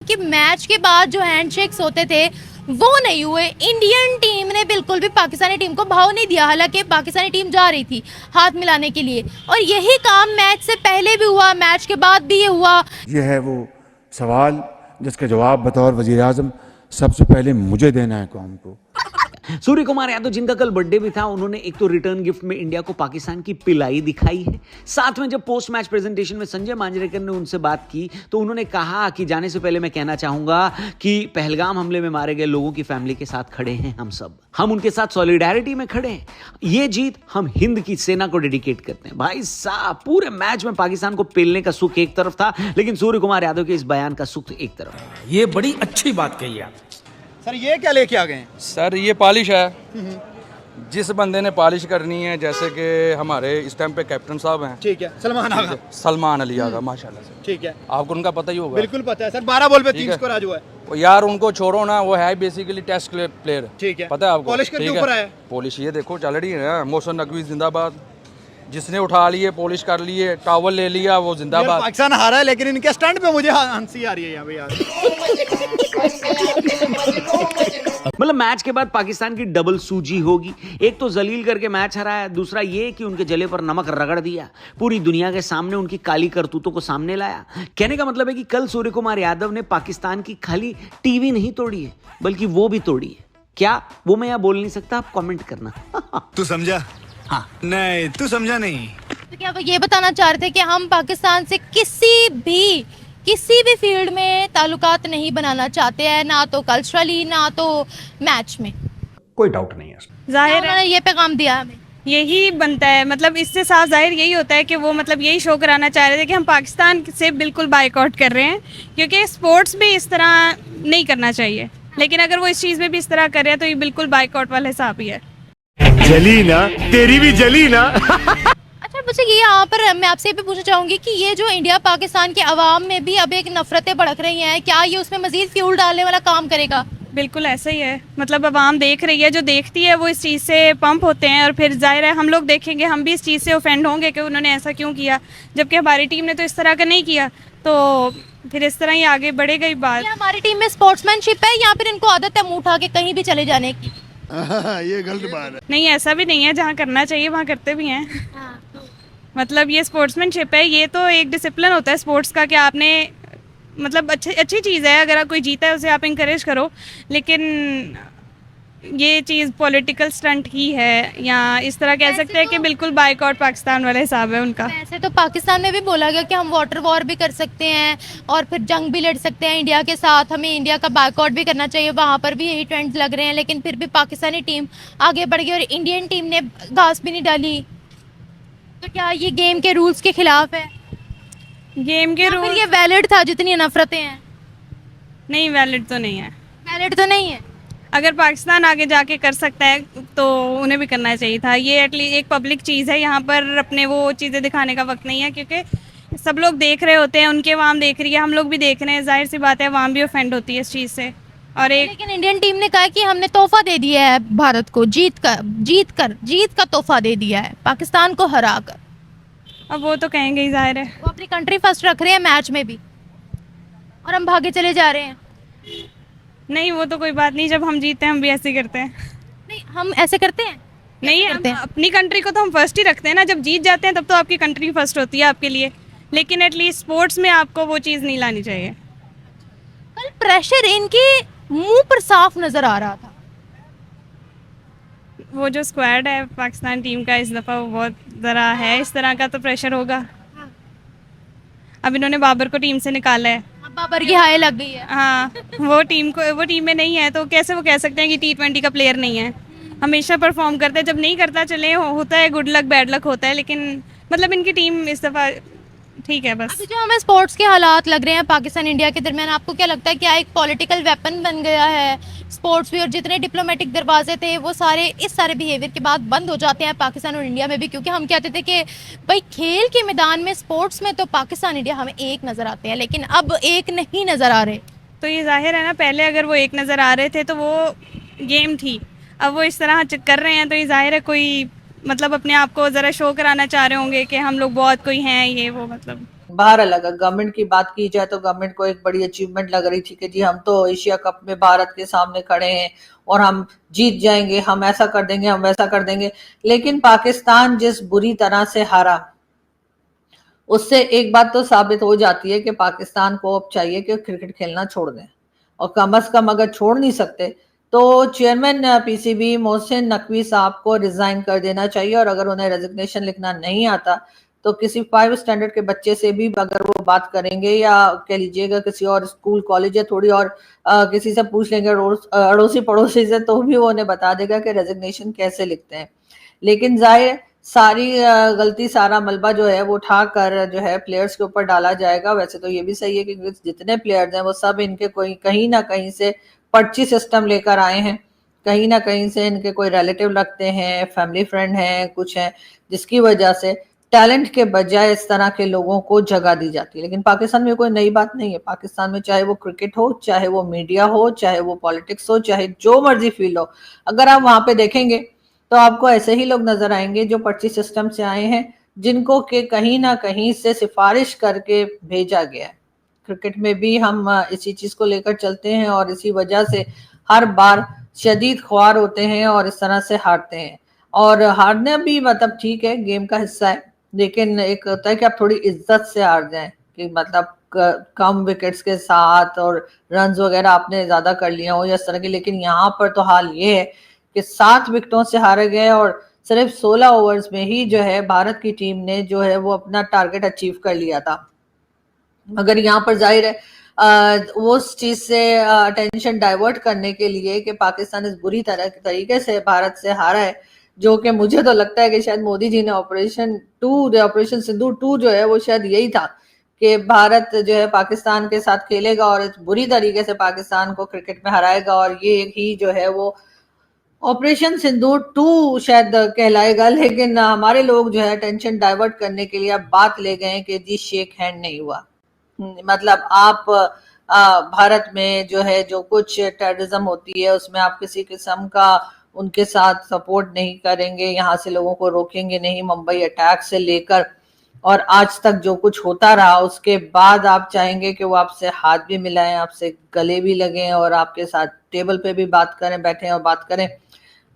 कि मैच के बाद जो हैंडशेक्स होते थे वो नहीं हुए। इंडियन टीम ने बिल्कुल भी पाकिस्तानी टीम को भाव नहीं दिया, हालांकि पाकिस्तानी टीम जा रही थी हाथ मिलाने के लिए, और यही काम मैच से पहले भी हुआ, मैच के बाद भी ये हुआ। ये है वो सवाल जिसका जवाब बतौर वज़ीर आज़म सबसे पहले मुझे देना है कौम को। सूर्य कुमार यादव जिनका कल बर्थडे भी था, उन्होंने एक तो रिटर्न गिफ्ट में इंडिया को पाकिस्तान की पिलाई दिखाई है। साथ में जब पोस्ट मैच प्रेजेंटेशन में संजय मांजरेकर ने उनसे बात की तो उन्होंने कहा कि जाने से पहले मैं कहना चाहूंगा कि पहलगाम हमले में मारे गए लोगों की फैमिली के साथ खड़े हैं हम उनके साथ सॉलिडेरिटी में खड़े हैं। ये जीत हम हिंद की सेना को डेडिकेट करते हैं। भाई साहब, पूरे मैच में पाकिस्तान को पेलने का सुख एक तरफ था, लेकिन सूर्य कुमार यादव के इस बयान का सुख एक तरफ। ये बड़ी अच्छी बात कही आप। सर ये क्या लेके आ गए हैं? सर ये पॉलिश है, जिस बंदे ने पॉलिश करनी है, जैसे कि हमारे इस टाइम पे कैप्टन साहब हैं, ठीक है, सलमान आगा, सलमान अली आगा, माशाल्लाह से। ठीक है, आपको उनका पता ही होगा। बिल्कुल पता है सर, 12 बॉल पे 3 स्कोर आज हुआ है। वो यार उनको छोड़ो ना, वो है बेसिकली टेस्ट प्लेयर। ठीक है, पता है आपको। पॉलिश करके ऊपर आया। पॉलिश ये देखो चल रही है ना, मोहसिन नकवी जिंदाबाद। जिसने उठा लिए, पॉलिश कर लिए, टॉवल ले लिया, वो जिंदाबाद। पाकिस्तान हारा है, लेकिन इनके स्टंट पे मुझे हंसी आ रही है यहाँ पे यार। मतलब मैच के बाद पाकिस्तान की डबल सूजी होगी। एक तो जलील करके मैच हराया, दूसरा ये कि उनके जले पर नमक रगड़ दिया, पूरी दुनिया के सामने उनकी काली करतूतों को सामने लाया। कहने का मतलब है कि कल सूर्य कुमार यादव ने पाकिस्तान की खाली टीवी नहीं तोड़ी है, बल्कि वो भी तोड़ी है। क्या वो मैं यहाँ बोल नहीं सकता, आप कमेंट करना। तू समझा? हाँ। नहीं, तू समझा नहीं। तो क्या वो ये बताना चाह रहे थे कि हम पाकिस्तान से किसी भी फील्ड में ताल्लुकात नहीं बनाना चाहते हैं, ना तो कल्चरली ना तो मैच में? कोई डाउट नहीं है। जाहिर है उन्होंने ये पैगाम दिया हमें। यही बनता है, मतलब इससे साफ जाहिर यही होता है कि वो मतलब यही शो कराना चाह रहे थे कि हम पाकिस्तान से बिल्कुल बाइकआउट कर रहे हैं, क्योंकि स्पोर्ट्स भी इस तरह नहीं करना चाहिए। लेकिन अगर वो इस चीज़ में भी इस तरह कर रहे हैं तो ये बिल्कुल बाइकआउट वाला हिसाब ही है। जली ना, तेरी भी जली ना। अच्छा, मुझे ये यहाँ पर मैं आपसे भी पूछना चाहूंगी कि ये जो इंडिया पाकिस्तान के अवाम में भी अब एक नफरतें भड़क रही हैं, क्या ये उसमें मजीद फ्यूल डालने वाला काम करेगा? बिल्कुल ऐसा ही है। मतलब अवाम देख रही है, जो देखती है वो इस चीज़ से पंप होते हैं, और फिर जाहिर है हम लोग देखेंगे, हम भी इस चीज़ से ऑफेंड होंगे कि उन्होंने ऐसा क्यों किया, जबकि हमारी टीम ने तो इस तरह का नहीं किया। तो फिर इस तरह ही आगे बढ़ेगा ही बात। हमारी टीम में स्पोर्ट्समैनशिप है या फिर इनको आदत है मुंह उठा के कहीं भी चले जाने की? ये गलत बात है। नहीं, ऐसा भी नहीं है, जहाँ करना चाहिए वहाँ करते भी हैं। मतलब ये स्पोर्ट्समैनशिप है, ये तो एक डिसिप्लिन होता है स्पोर्ट्स का कि आपने मतलब अच्छी चीज़ है, अगर कोई जीता है उसे आप इंकरेज करो, लेकिन ये चीज़ पॉलिटिकल स्टंट ही है, या इस तरह कह सकते हैं कि बिल्कुल बाइकआउट पाकिस्तान वाला हिसाब है उनका। वैसे तो पाकिस्तान में भी बोला गया कि हम वाटर वॉर भी कर सकते हैं और फिर जंग भी लड़ सकते हैं इंडिया के साथ, हमें इंडिया का बाइकआउट भी करना चाहिए, वहाँ पर भी यही ट्रेंड्स लग रहे हैं, लेकिन फिर भी पाकिस्तानी टीम आगे बढ़ गई और इंडियन टीम ने घास भी नहीं डाली। तो क्या ये गेम के रूल्स के खिलाफ है? गेम के रूल ये वैलिड था जितनी नफरतें हैं? नहीं, वैलिड तो नहीं है। वैलिड तो नहीं है। अगर पाकिस्तान आगे जाके कर सकता है तो उन्हें भी करना चाहिए था। ये एटलीस्ट एक पब्लिक चीज़ है, यहाँ पर अपने वो चीज़ें दिखाने का वक्त नहीं है, क्योंकि सब लोग देख रहे होते हैं, उनके अवाम देख रही है, हम लोग भी देख रहे हैं, जाहिर सी बात है अवाम भी ऑफेंड होती है इस चीज़ से। और लेकिन इंडियन टीम ने कहा कि हमने तोहफा दे दिया है भारत को, जीत का तोहफा दे दिया है पाकिस्तान को हरा कर। अब वो तो कहेंगे ही, जाहिर है वो अपनी कंट्री फर्स्ट रख रहे हैं मैच में भी, और हम भागे चले जा रहे हैं। नहीं, वो तो कोई बात नहीं, जब हम जीतते हैं हम भी ऐसे ही करते हैं। नहीं, हम ऐसे करते हैं नहीं, करते हैं। अपनी कंट्री को तो हम फर्स्ट ही रखते हैं ना, जब जीत जाते हैं तब तो आपकी कंट्री फर्स्ट होती है आपके लिए, लेकिन एटलीस्ट स्पोर्ट्स में आपको वो चीज़ नहीं लानी चाहिए। कल प्रेशर इनके मुंह पर साफ नजर आ रहा था। वो जो स्क्वाड है पाकिस्तान टीम का इस दफ़ा वो बहुत ज़रा है, इस तरह का तो प्रेशर होगा। अब इन्होंने बाबर को टीम से निकाला है, बाबर की हाय लग गई है। हाँ, वो टीम में नहीं है, तो कैसे वो कह सकते हैं कि T20 का प्लेयर नहीं है। हमेशा परफॉर्म करता है, जब नहीं करता चले होता है, गुड लक बैड लक होता है, लेकिन मतलब इनकी टीम इस दफ़ा ठीक है बस। अभी जो हमें स्पोर्ट्स के हालात लग रहे हैं पाकिस्तान इंडिया के दरमियान, आपको क्या लगता है क्या एक पॉलिटिकल वेपन बन गया है स्पोर्ट्स भी, और जितने डिप्लोमेटिक दरवाजे थे वो सारे इस सारे बिहेवियर के बाद बंद हो जाते हैं पाकिस्तान और इंडिया में भी? क्योंकि हम कहते थे कि भाई खेल के मैदान में स्पोर्ट्स में तो पाकिस्तान इंडिया हमें एक नज़र आते हैं, लेकिन अब एक नहीं नज़र आ रहे। तो ये जाहिर है ना, पहले अगर वो एक नज़र आ रहे थे तो वो गेम थी, अब वो इस तरह कर रहे हैं तो ये जाहिर है कोई मतलब अपने आप को ज़रा शो कराना चाह रहे होंगे कि हम लोग बहुत कोई हैं, ये वो मतलब बहरहाल अगर गवर्नमेंट की बात की जाए तो गवर्नमेंट को एक बड़ी अचीवमेंट लग रही थी कि जी हम तो एशिया कप में भारत के सामने खड़े हैं और हम जीत जाएंगे, हम ऐसा कर देंगे, हम वैसा कर देंगे। लेकिन पाकिस्तान जिस बुरी तरह से हारा, उससे एक बात तो साबित हो जाती है कि पाकिस्तान को अब चाहिए कि क्रिकेट खेलना छोड़ दें, और कम से कम अगर छोड़ नहीं सकते तो चेयरमैन पीसीबी मोहसिन नकवी साहब को रिजाइन कर देना चाहिए, और अगर उन्हें रेजिग्नेशन लिखना नहीं आता तो किसी 5 स्टैंडर्ड के बच्चे से भी अगर वो बात करेंगे, या कह लीजिएगा किसी और स्कूल कॉलेज या थोड़ी और किसी से पूछ लेंगे अड़ोसी पड़ोसी से, तो भी वो उन्हें बता देगा कि रेजिग्नेशन कैसे लिखते हैं। लेकिन जाहिर सारी गलती, सारा मलबा जो है वो उठाकर जो है प्लेयर्स के ऊपर डाला जाएगा। वैसे तो ये भी सही है कि जितने प्लेयर्स हैं वो सब इनके कोई कहीं ना कहीं से पर्ची सिस्टम लेकर आए हैं, कहीं ना कहीं से इनके कोई रिलेटिव लगते हैं, फैमिली फ्रेंड हैं, कुछ हैं, जिसकी वजह से टैलेंट के बजाय इस तरह के लोगों को जगह दी जाती है। लेकिन पाकिस्तान में कोई नई बात नहीं है। पाकिस्तान में चाहे वो क्रिकेट हो, चाहे वो मीडिया हो, चाहे वो पॉलिटिक्स हो, चाहे जो मर्जी फील्ड हो, अगर आप वहां पे देखेंगे तो आपको ऐसे ही लोग नजर आएंगे जो पर्ची सिस्टम से आए हैं, जिनको के कहीं ना कहीं से सिफारिश करके भेजा गया है। क्रिकेट में भी हम इसी चीज को लेकर चलते हैं और इसी वजह से हर बार शदीद ख्वार होते हैं और इस तरह से हारते हैं। और हारना भी मतलब ठीक है, गेम का हिस्सा है, लेकिन एक होता है कि आप थोड़ी इज्जत से हार जाएं, कि मतलब कम विकेट्स के साथ और रन्स वगैरह आपने ज्यादा कर लिया हो या इस तरह की। लेकिन यहाँ पर तो हाल ये है कि 7 विकेटों से हारे गए और सिर्फ 16 ओवर्स में ही जो है भारत की टीम ने जो है वो अपना टारगेट अचीव कर लिया था। मगर यहाँ पर जाहिर है वो उस चीज से अटेंशन डाइवर्ट करने के लिए कि पाकिस्तान इस बुरी तरीके से भारत से हारा है, जो कि मुझे तो लगता है कि शायद मोदी जी ने ऑपरेशन सिंदूर 2 जो है वो शायद यही था कि भारत जो है पाकिस्तान के साथ खेलेगा और इस बुरी तरीके से पाकिस्तान को क्रिकेट में हराएगा, और ये ही जो है वो ऑपरेशन सिंदूर 2 शायद कहलाएगा। लेकिन हमारे लोग जो है टेंशन डाइवर्ट करने के लिए अब बात ले गए कि जी शेक हैंड नहीं हुआ। मतलब आप भारत में जो है जो कुछ टेररिज्म होती है उसमें आप किसी किस्म का उनके साथ सपोर्ट नहीं करेंगे, यहाँ से लोगों को रोकेंगे नहीं। मुंबई अटैक से लेकर और आज तक जो कुछ होता रहा, उसके बाद आप चाहेंगे कि वो आपसे हाथ भी मिलाएं, आपसे गले भी लगें और आपके साथ टेबल पे भी बात करें, बैठें और बात करें।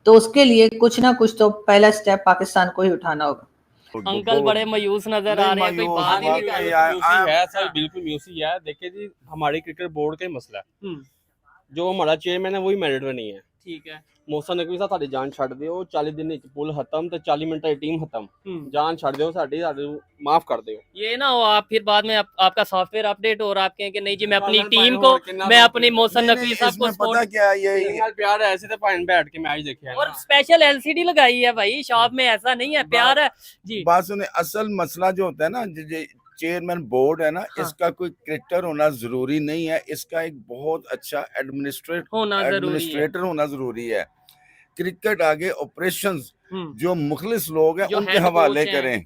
तो उसके लिए कुछ ना कुछ तो पहला स्टेप पाकिस्तान को ही उठाना होगा। अंकल बड़े मायूस नजर आ रहे हैं, कोई बात ही नहीं कर रहे। है सर, बिल्कुल म्यूसी है। देखिए जी, हमारी क्रिकेट बोर्ड का ही मसला है। जो हमारा चेयरमैन है वही मैरिट में नहीं है। ठीक है, मोहसिन नकवी साहब साडी जान छड़ दियो, 40 दिन ਵਿੱਚ पुल खत्म ਤੇ 40 ਮਿੰਟ ਦੀ टीम खत्म। जान छड़ दियो साडी, माफ कर दियो। ये ना हो आप फिर बाद में आपका सॉफ्टवेयर अपडेट और आप कहें कि नहीं जी मैं अपनी टीम को, मैं अपनी मोहसिन नकवी साहब को पता क्या ये प्यार है, ऐसे तो भाई बैठ के मैच देखे और स्पेशल एलसीडी लगाई है भाई शॉप में, ऐसा नहीं है, प्यार है जी। बात सुने, असल मसला जो होता है ना, चेयरमैन बोर्ड है ना, इसका कोई क्रिकेटर होना जरूरी नहीं है, इसका एक बहुत अच्छा एडमिनिस्ट्रेटर होना जरूरी है। क्रिकेट आगे ऑपरेशंस जो मुखलिस लोग हैं उनके हवाले करें,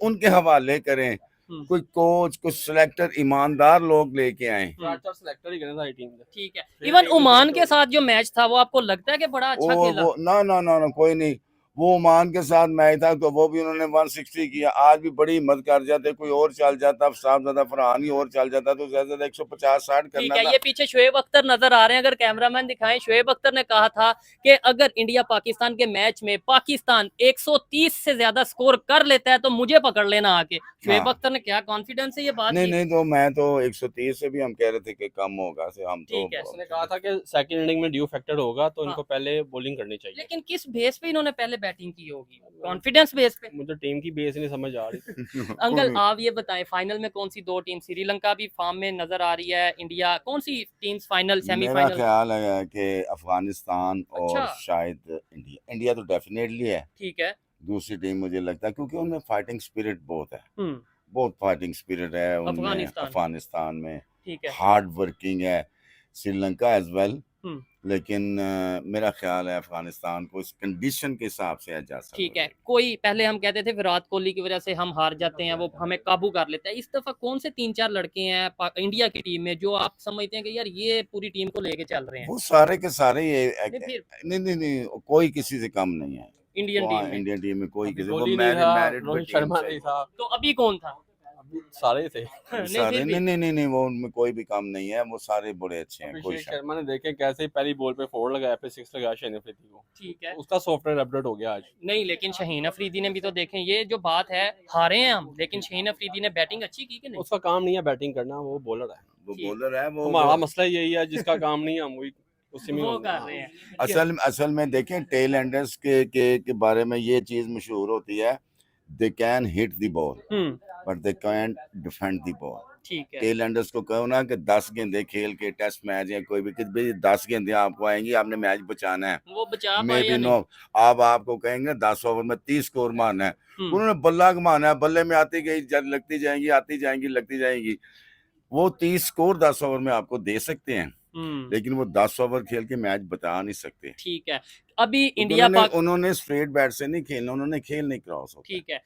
उनके हवाले करें। कोई कोच, कुछ सिलेक्टर, ईमानदार लोग लेके आए। सिलेक्टर ही करना सारी टीम का। ठीक है, इवन ओमान के साथ जो मैच था वो आपको लगता है कि बड़ा अच्छा खेला? ना कोई नहीं, वो ओमान के साथ मैच था तो वो भी उन्होंने 160 किया। आज भी बड़ी हिम्मत कर जाते, कोई और चल जाता, साहबजादा फरहान ही और चल जाता तो ज्यादा 150-60 करना था। ये पीछे शोएब अख्तर नजर आ रहे हैं, अगर कैमरामैन दिखाएं। शोएब अख्तर ने कहा था कि अगर इंडिया पाकिस्तान के मैच में पाकिस्तान 130 से ज्यादा स्कोर कर लेता है तो मुझे पकड़ लेना आके। शोएब अख्तर ने क्या कॉन्फिडेंस है ये बात? नहीं तो मैं तो 130 से भी हम कह रहे थे कि कम होगा से हम तो उसने कहा था कि सेकंड इनिंग में ड्यू फैक्टर होगा तो इनको पहले बॉलिंग करनी चाहिए। लेकिन किस बेस पे इन्होंने पहले बैटिंग की होगी? कॉन्फिडेंस बेस पे? मुझे टीम की बेस नहीं समझ आ रही। अंकल आप ये बताएं, फाइनल में कौन सी 2 टीम? श्रीलंका भी फॉर्म में नजर आ रही है, इंडिया, कौन सी टीम्स फाइनल, सेमीफाइनल? मेरा ख्याल है कि अफगानिस्तान और शायद इंडिया तो डेफिनेटली है। ठीक है, दूसरी टीम मुझे लगता है क्योंकि उनमें फाइटिंग स्पिरिट बहुत है, बहुत फाइटिंग स्पिरिट है उनमें अफगानिस्तान में। ठीक है, हार्ड वर्किंग है श्रीलंका एज वेल। लेकिन मेरा ख्याल है अफगानिस्तान को इस कंडीशन के हिसाब से जा सकता है। ठीक है, कोई पहले हम कहते थे विराट कोहली की वजह से हम हार जाते हैं, वो हमें काबू कर लेता है। इस दफा कौन से 3-4 लड़के हैं इंडिया की टीम में जो आप समझते हैं कि यार ये पूरी टीम को लेके चल रहे हैं? वो सारे के सारे ये नहीं कोई किसी से कम नहीं है इंडियन टीम में कोई किसी रोहित शर्मा नहीं था। तो अभी कौन था? सारे थे। सारे फिर भी। नहीं वो उनमें कोई भी काम नहीं है, वो सारे बड़े अच्छे हैं, कोई अभिषेक शक शर्मा ने देखे कैसे पहली बॉल पे 4 लगाया, फिर 6 लगाया शाहीन अफरीदी को, ठीक है। उसका सॉफ्टवेयर अपडेट हो गया आज। नहीं लेकिन शाहीन अफरीदी ने भी तो देखें, ये जो बात है, हारे हैं हम, लेकिन शाहीन अफरीदी ने बैटिंग अच्छी की कि नहीं? उसका काम नहीं है बैटिंग करना, वो बॉलर है। वो बॉलर है, वो हमारा मसला यही है, जिसका काम नहीं है हम वही उसी में वो होंगे। कर रहे हैं। असल में देखें टेल एंडर्स के बारे में ये चीज मशहूर होती है, they can hit the ball but they can defend the ball. ठीक है। टेल एंडर्स को कहो ना कि 10 गेंदे खेल के टेस्ट मैच या कोई भी, कि भाई 10 गेंदे आपको आएंगी, आपने मैच बचाना है, वो बचा मे पाए बी या नो। नहीं? अब आपको कहेंगे 10 ओवर में 30 स्कोर मारना है, उन्होंने बल्ला मारना है, बल्ले में आती गई लगती जाएंगी, आती जाएंगी, लगती जाएंगी। वो 30 स्कोर 10 ओवर में आपको दे सकते हैं, लेकिन वो 10 ओवर खेल के मैच बता नहीं सकते। ठीक है। अभी इंडिया उन्होंने स्ट्रेट बैट से नहीं खेलना, उन्होंने खेल नहीं क्रॉस होता। ठीक है।